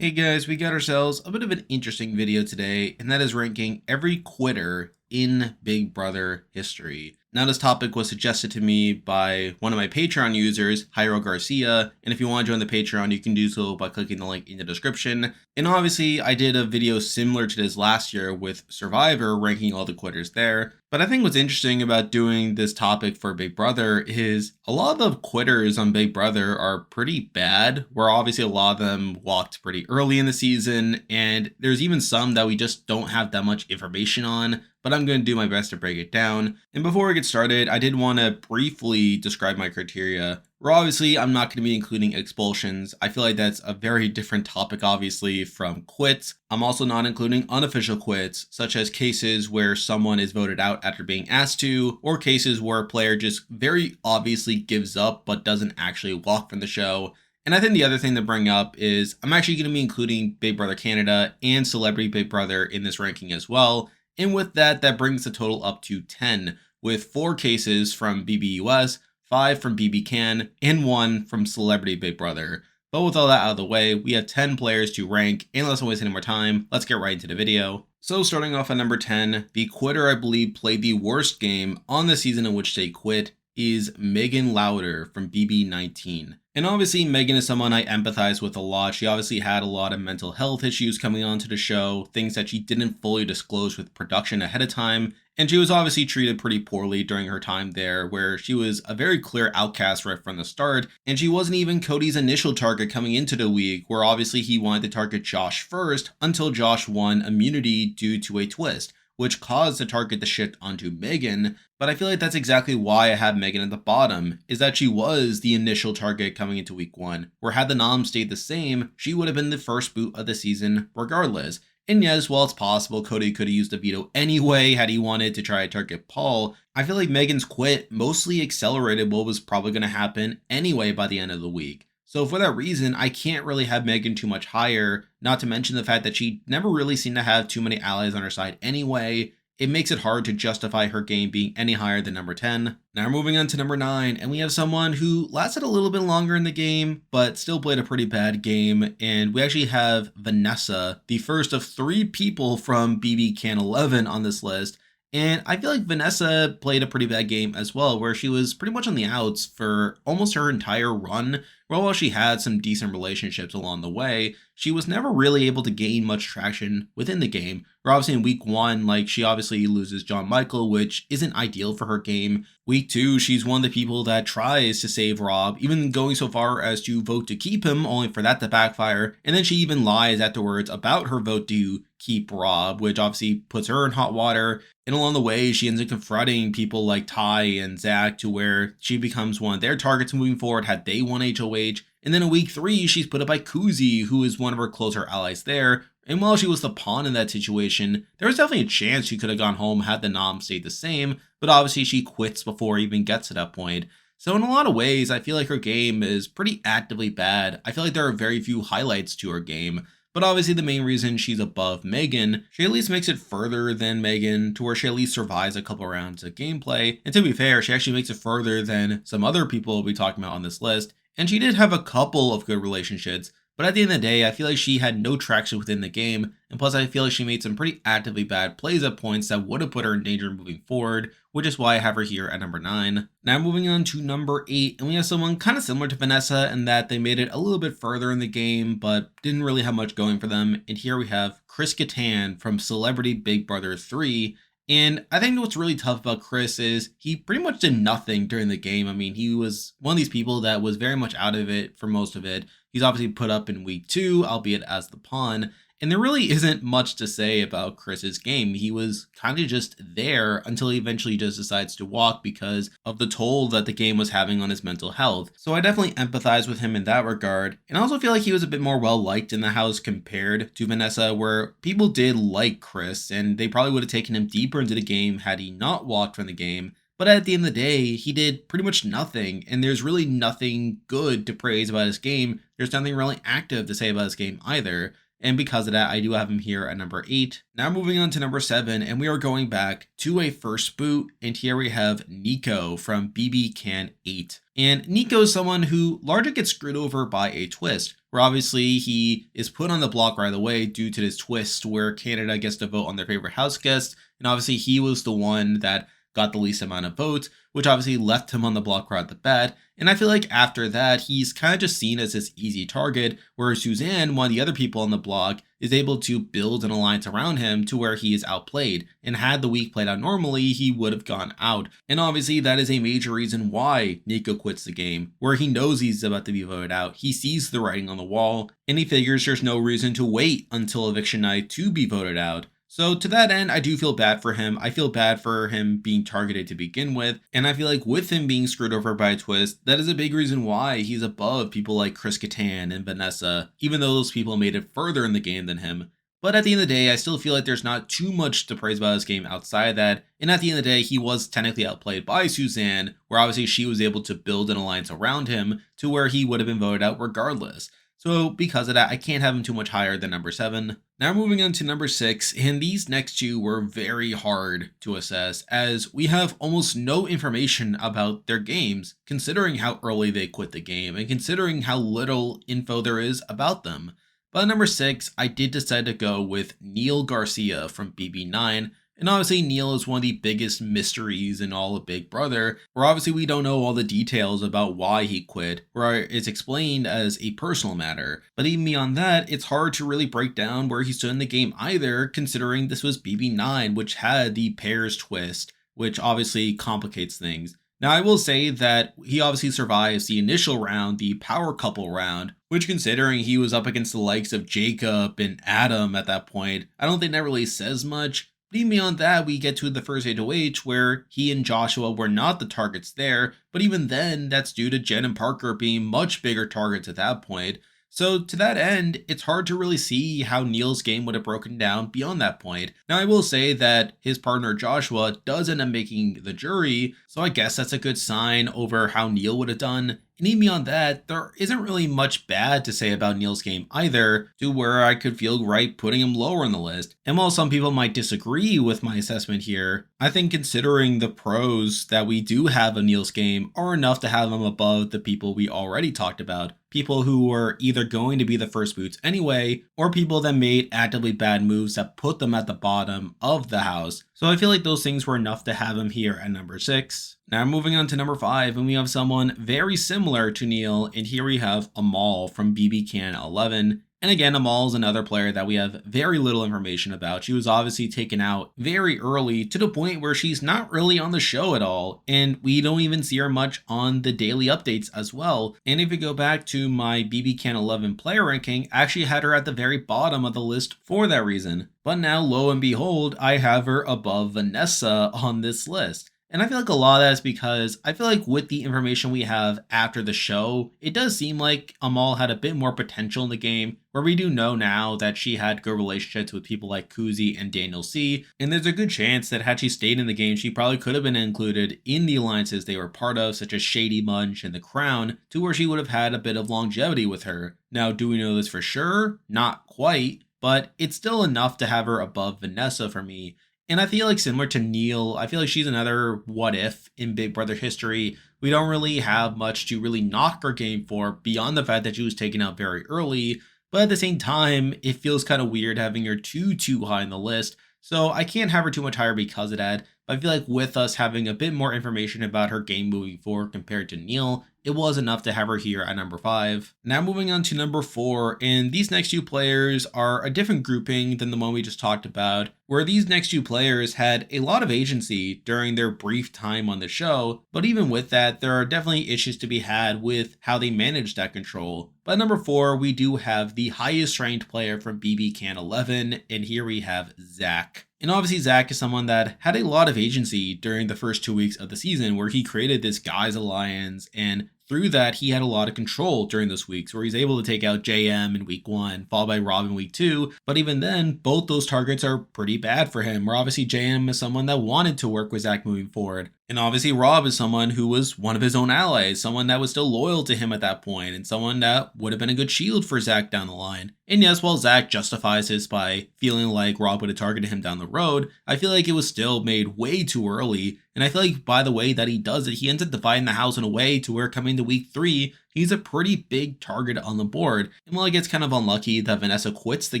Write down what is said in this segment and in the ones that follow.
Hey guys, we got ourselves a bit of an interesting video today, and that is ranking every quitter in Big Brother history. Now, this topic was suggested to me by one of my Patreon users, Jairo Garcia, and if you want to join the Patreon, you can do so by clicking the link in the description. And obviously, I did a video similar to this last year with Survivor, ranking all the quitters there. But I think what's interesting about doing this topic for Big Brother is a lot of the quitters on Big Brother are pretty bad, where obviously a lot of them walked pretty early in the season, and there's even some that we just don't have that much information on, but I'm going to do my best to break it down. And before we get started, I did want to briefly describe my criteria. Where obviously I'm not going to be including expulsions. I feel like that's a very different topic, obviously, from quits. I'm also not including unofficial quits, such as cases where someone is voted out after being asked to, or cases where a player just very obviously gives up but doesn't actually walk from the show. And I think the other thing to bring up is I'm actually going to be including Big Brother Canada and Celebrity Big Brother in this ranking as well. And with that, that brings the total up to 10, with 4 cases from BBUS, 5 from BB Can, and 1 from Celebrity Big Brother. But with all that out of the way, we have 10 players to rank, and let's not waste any more time, let's get right into the video. So starting off at number 10, the quitter I believe played the worst game on the season in which they quit is Megan Louder from BB19. And obviously Megan is someone I empathize with a lot. She obviously had a lot of mental health issues coming onto the show, things that she didn't fully disclose with production ahead of time, and she was obviously treated pretty poorly during her time there, where she was a very clear outcast right from the start, and she wasn't even Cody's initial target coming into the week, where obviously he wanted to target Josh first until Josh won immunity due to a twist, which caused the target to shift onto Megan. But I feel like that's exactly why I have Megan at the bottom, is that she was the initial target coming into week 1, where had the nom stayed the same, she would have been the first boot of the season regardless. And yes, while it's possible Cody could have used a veto anyway had he wanted to try to target Paul, I feel like Megan's quit mostly accelerated what was probably going to happen anyway by the end of the week. So for that reason, I can't really have Megan too much higher, not to mention the fact that she never really seemed to have too many allies on her side anyway. It makes it hard to justify her game being any higher than number 10. Now we're moving on to number 9, and we have someone who lasted a little bit longer in the game, but still played a pretty bad game, and we actually have Vanessa, the first of 3 people from BB Can 11 on this list. And I feel like Vanessa played a pretty bad game as well, where she was pretty much on the outs for almost her entire run. While she had some decent relationships along the way, she was never really able to gain much traction within the game. Where obviously in week 1, like she obviously loses John Michael, which isn't ideal for her game. Week 2, she's one of the people that tries to save Rob, even going so far as to vote to keep him, only for that to backfire. And then she even lies afterwards about her vote to keep Rob, which obviously puts her in hot water. And along the way, she ends up confronting people like Ty and Zach to where she becomes one of their targets moving forward had they won HOH. And then in week 3, she's put up by Kuzi, who is one of her closer allies there. And while she was the pawn in that situation, there was definitely a chance she could have gone home had the nom stayed the same, but obviously she quits before it even gets to that point. So in a lot of ways, I feel like her game is pretty actively bad. I feel like there are very few highlights to her game. But obviously the main reason she's above Megan, she at least makes it further than Megan to where she at least survives a couple rounds of gameplay. And to be fair, she actually makes it further than some other people we'll be talking about on this list. And she did have a couple of good relationships, but at the end of the day, I feel like she had no traction within the game, and plus I feel like she made some pretty actively bad plays at points that would have put her in danger moving forward, which is why I have her here at number 9. Now moving on to number 8, and we have someone kind of similar to Vanessa in that they made it a little bit further in the game, but didn't really have much going for them, and here we have Chris Kattan from Celebrity Big Brother 3. And I think what's really tough about Chris is he pretty much did nothing during the game. I mean, he was one of these people that was very much out of it for most of it. He's obviously put up in week 2, albeit as the pawn. And there really isn't much to say about Chris's game. He was kind of just there until he eventually just decides to walk because of the toll that the game was having on his mental health. So I definitely empathize with him in that regard. And I also feel like he was a bit more well liked in the house compared to Vanessa, where people did like Chris and they probably would have taken him deeper into the game had he not walked from the game. But at the end of the day, he did pretty much nothing, and there's really nothing good to praise about his game. There's nothing really active to say about his game either. And because of that, I do have him here at number 8. Now moving on to number 7, and we are going back to a first boot. And here we have Nico from BB Can 8. And Nico is someone who largely gets screwed over by a twist, where obviously he is put on the block right away due to this twist where Canada gets to vote on their favorite house guest. And obviously he was the one that got the least amount of votes, which obviously left him on the block right at the bat. And I feel like after that, he's kind of just seen as this easy target, where Suzanne, one of the other people on the block, is able to build an alliance around him to where he is outplayed. And had the week played out normally, he would have gone out. And obviously that is a major reason why Nico quits the game, where he knows he's about to be voted out. He sees the writing on the wall, and he figures there's no reason to wait until eviction night to be voted out. So to that end, I do feel bad for him. I feel bad for him being targeted to begin with. And I feel like with him being screwed over by a twist, that is a big reason why he's above people like Chris Kattan and Vanessa, even though those people made it further in the game than him. But at the end of the day, I still feel like there's not too much to praise about this game outside of that. And at the end of the day, he was technically outplayed by Suzanne, where obviously she was able to build an alliance around him to where he would have been voted out regardless. So because of that, I can't have him too much higher than number 7. Now moving on to number 6, and these next two were very hard to assess as we have almost no information about their games, considering how early they quit the game and considering how little info there is about them. But at number 6, I did decide to go with Jairo Garcia from BB9. And obviously Neil is one of the biggest mysteries in all of Big Brother, where obviously we don't know all the details about why he quit, where it's explained as a personal matter. But even beyond that, it's hard to really break down where he stood in the game either, considering this was BB9, which had the pairs twist, which obviously complicates things. Now, I will say that he obviously survives the initial round, the power couple round, which considering he was up against the likes of Jacob and Adam at that point, I don't think that really says much. But even beyond that, we get to the first HOH where he and Joshua were not the targets there, but even then, that's due to Jen and Parker being much bigger targets at that point. So to that end, it's hard to really see how Neil's game would have broken down beyond that point. Now I will say that his partner Joshua does end up making the jury, so I guess that's a good sign over how Neil would have done. And even beyond that, there isn't really much bad to say about Neil's game either, to where I could feel right putting him lower on the list. And while some people might disagree with my assessment here, I think considering the pros that we do have of Neil's game are enough to have him above the people we already talked about. People who were either going to be the first boots anyway, or people that made actively bad moves that put them at the bottom of the house. So I feel like those things were enough to have him here at number 6. Now moving on to number 5, and we have someone very similar to Neil, and here we have Amal from BB Can 11. And again, Amal is another player that we have very little information about. She was obviously taken out very early to the point where she's not really on the show at all. And we don't even see her much on the daily updates as well. And if you go back to my BB Can 11 player ranking, I actually had her at the very bottom of the list for that reason. But now, lo and behold, I have her above Vanessa on this list. And I feel like a lot of that is because I feel like with the information we have after the show, it does seem like Amal had a bit more potential in the game, where we do know now that she had good relationships with people like Kuzi and Daniel C. And there's a good chance that had she stayed in the game, she probably could have been included in the alliances they were part of, such as Shady Munch and The Crown, to where she would have had a bit of longevity with her. Now, do we know this for sure? Not quite, but it's still enough to have her above Vanessa for me. And I feel like similar to Neil, I feel like she's another what if in Big Brother history. We don't really have much to really knock her game for beyond the fact that she was taken out very early. But at the same time, it feels kind of weird having her too high on the list. So I can't have her too much higher because of that. But I feel like with us having a bit more information about her game moving forward compared to Neil, it was enough to have her here at number 5. Now moving on to number 4, and these next two players are a different grouping than the one we just talked about, where these next two players had a lot of agency during their brief time on the show, but even with that, there are definitely issues to be had with how they managed that control. But at number 4, we do have the highest ranked player from BB Can 11, and here we have Zach. And obviously Zach is someone that had a lot of agency during the first 2 weeks of the season, where he created this guys alliance, and through that he had a lot of control during those weeks, where he's able to take out JM in week 1, followed by Rob in week 2. But even then, both those targets are pretty bad for him, where obviously JM is someone that wanted to work with Zach moving forward. And obviously, Rob is someone who was one of his own allies, someone that was still loyal to him at that point, and someone that would have been a good shield for Zach down the line. And yes, while Zach justifies this by feeling like Rob would have targeted him down the road, I feel like it was still made way too early. And I feel like by the way that he does it, he ends up dividing the house in a way to where coming to week 3, he's a pretty big target on the board. And while it gets kind of unlucky that Vanessa quits the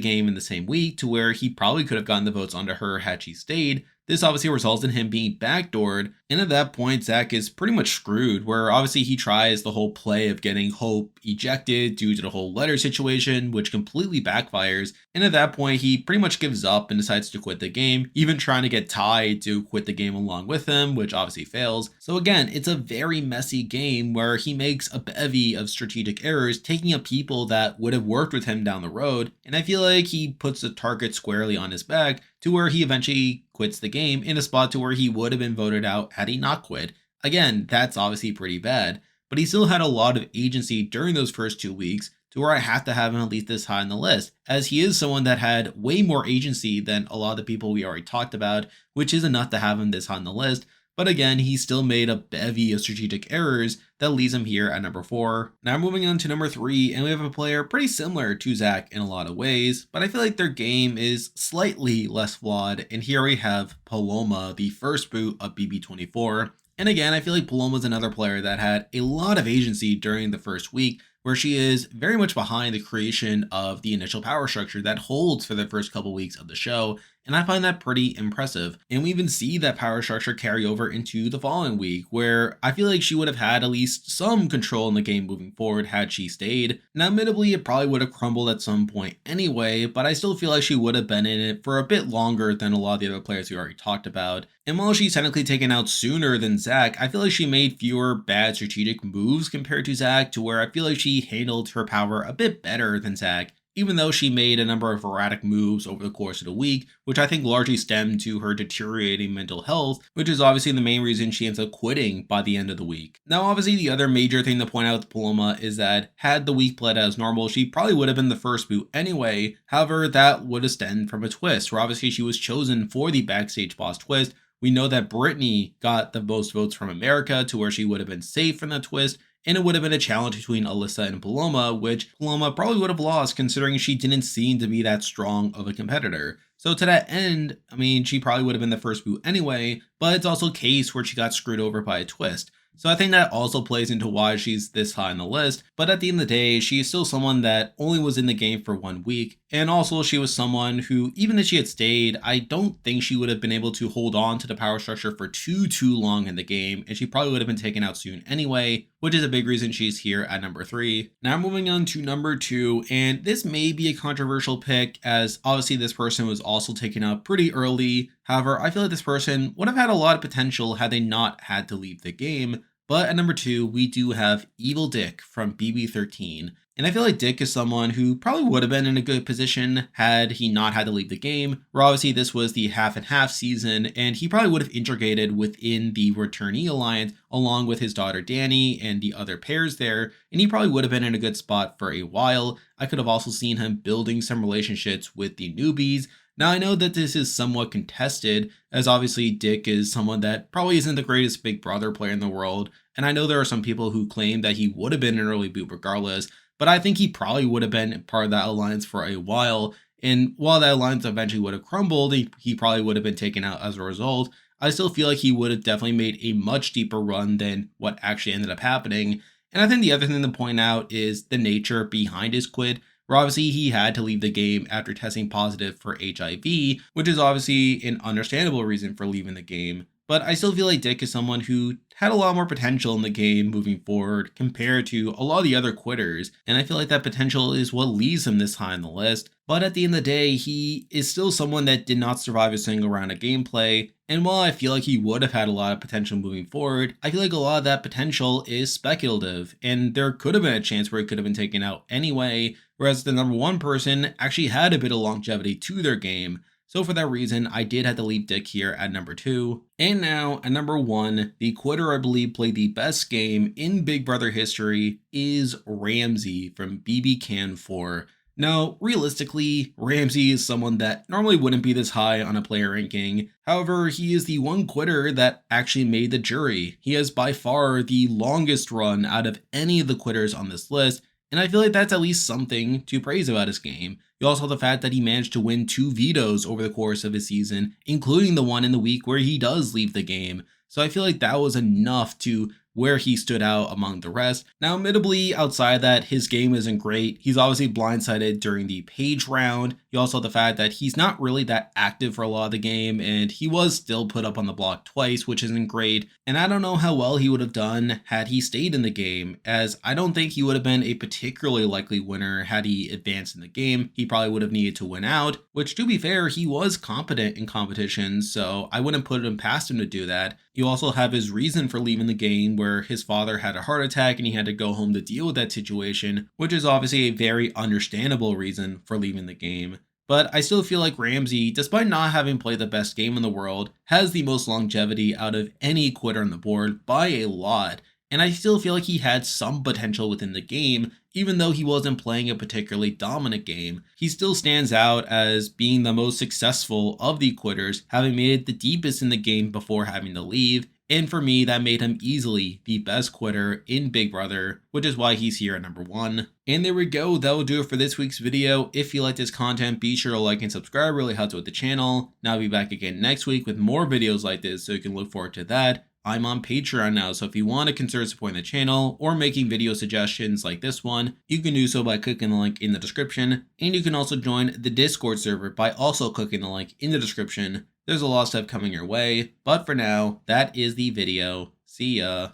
game in the same week to where he probably could have gotten the votes onto her had she stayed, this obviously results in him being backdoored, and at that point, Zach is pretty much screwed, where obviously he tries the whole play of getting Hope ejected due to the whole letter situation, which completely backfires, and at that point, he pretty much gives up and decides to quit the game, even trying to get Ty to quit the game along with him, which obviously fails. So again, it's a very messy game where he makes a bevy of strategic errors, taking up people that would have worked with him down the road, and I feel like he puts the target squarely on his back, to where he eventually quits the game in a spot to where he would have been voted out had he not quit. Again, that's obviously pretty bad, but he still had a lot of agency during those first 2 weeks to where I have to have him at least this high on the list, as he is someone that had way more agency than a lot of the people we already talked about, which is enough to have him this high on the list. But again, he still made a bevy of strategic errors that leaves him here at number 4. Now moving on to number 3, and we have a player pretty similar to Zach in a lot of ways, but I feel like their game is slightly less flawed, and here we have Paloma, the first boot of BB24. And again, I feel like Paloma's another player that had a lot of agency during the first week, where she is very much behind the creation of the initial power structure that holds for the first couple weeks of the show, and I find that pretty impressive. And we even see that power structure carry over into the following week, where I feel like she would have had at least some control in the game moving forward had she stayed. Now admittedly, it probably would have crumbled at some point anyway, but I still feel like she would have been in it for a bit longer than a lot of the other players we already talked about. And while she's technically taken out sooner than Zach, I feel like she made fewer bad strategic moves compared to Zach, to where I feel like she handled her power a bit better than Zach, even though she made a number of erratic moves over the course of the week, which I think largely stemmed to her deteriorating mental health, which is obviously the main reason she ends up quitting by the end of the week. Now, obviously, the other major thing to point out with Paloma is that had the week played as normal, she probably would have been the first boot anyway. However, that would have stemmed from a twist, where obviously she was chosen for the backstage boss twist. We know that Brittany got the most votes from America, to where she would have been safe from that twist, and it would have been a challenge between Alyssa and Paloma, which Paloma probably would have lost considering she didn't seem to be that strong of a competitor. So to that end, I mean, she probably would have been the first boot anyway, but it's also a case where she got screwed over by a twist. So I think that also plays into why she's this high on the list, but at the end of the day, she is still someone that only was in the game for 1 week, and also she was someone who, even if she had stayed, I don't think she would have been able to hold on to the power structure for too long in the game, and she probably would have been taken out soon anyway, which is a big reason she's here at number 3. Now moving on to number 2, and this may be a controversial pick, as obviously this person was also taken out pretty early. However, I feel like this person would have had a lot of potential had they not had to leave the game. But at number 2, we do have Evil Dick from BB13. And I feel like Dick is someone who probably would have been in a good position had he not had to leave the game. Where obviously this was the half and half season, and he probably would have integrated within the returnee alliance along with his daughter Danny and the other pairs there, and he probably would have been in a good spot for a while. I could have also seen him building some relationships with the newbies. Now, I know that this is somewhat contested, as obviously Dick is someone that probably isn't the greatest Big Brother player in the world, and I know there are some people who claim that he would have been an early boot regardless, but I think he probably would have been part of that alliance for a while, and while that alliance eventually would have crumbled, he probably would have been taken out as a result. I still feel like he would have definitely made a much deeper run than what actually ended up happening, and I think the other thing to point out is the nature behind his quit, where obviously he had to leave the game after testing positive for HIV, which is obviously an understandable reason for leaving the game. But I still feel like Dick is someone who had a lot more potential in the game moving forward compared to a lot of the other quitters, and I feel like that potential is what leaves him this high on the list. But at the end of the day, he is still someone that did not survive a single round of gameplay, and while I feel like he would have had a lot of potential moving forward, I feel like a lot of that potential is speculative, and there could have been a chance where he could have been taken out anyway, whereas the number 1 person actually had a bit of longevity to their game. So for that reason, I did have to leave Dick here at number 2. And now at number 1, the quitter I believe played the best game in Big Brother history is Ramsay from BB Can 4. Now, realistically, Ramsay is someone that normally wouldn't be this high on a player ranking. However, he is the one quitter that actually made the jury. He has by far the longest run out of any of the quitters on this list, and I feel like that's at least something to praise about his game. You also have the fact that he managed to win 2 vetoes over the course of his season, including the one in the week where he does leave the game. So I feel like that was enough to where he stood out among the rest. Now, admittedly, outside of that, his game isn't great. He's obviously blindsided during the page round. You also have the fact that he's not really that active for a lot of the game, and he was still put up on the block twice, which isn't great. And I don't know how well he would have done had he stayed in the game, as I don't think he would have been a particularly likely winner had he advanced in the game. He probably would have needed to win out, which, to be fair, he was competent in competitions, so I wouldn't put him past him to do that. You also have his reason for leaving the game, where his father had a heart attack and he had to go home to deal with that situation, which is obviously a very understandable reason for leaving the game. But I still feel like Ramsay, despite not having played the best game in the world, has the most longevity out of any quitter on the board by a lot. And I still feel like he had some potential within the game, even though he wasn't playing a particularly dominant game. He still stands out as being the most successful of the quitters, having made it the deepest in the game before having to leave. And for me, that made him easily the best quitter in Big Brother, which is why he's here at number 1. And there we go, that will do it for this week's video. If you like this content, be sure to like and subscribe, really helps with the channel. Now I'll be back again next week with more videos like this, so you can look forward to that. I'm on Patreon now, so if you want to consider supporting the channel or making video suggestions like this one, you can do so by clicking the link in the description, and you can also join the Discord server by also clicking the link in the description. There's a lot of stuff coming your way, but for now, that is the video. See ya.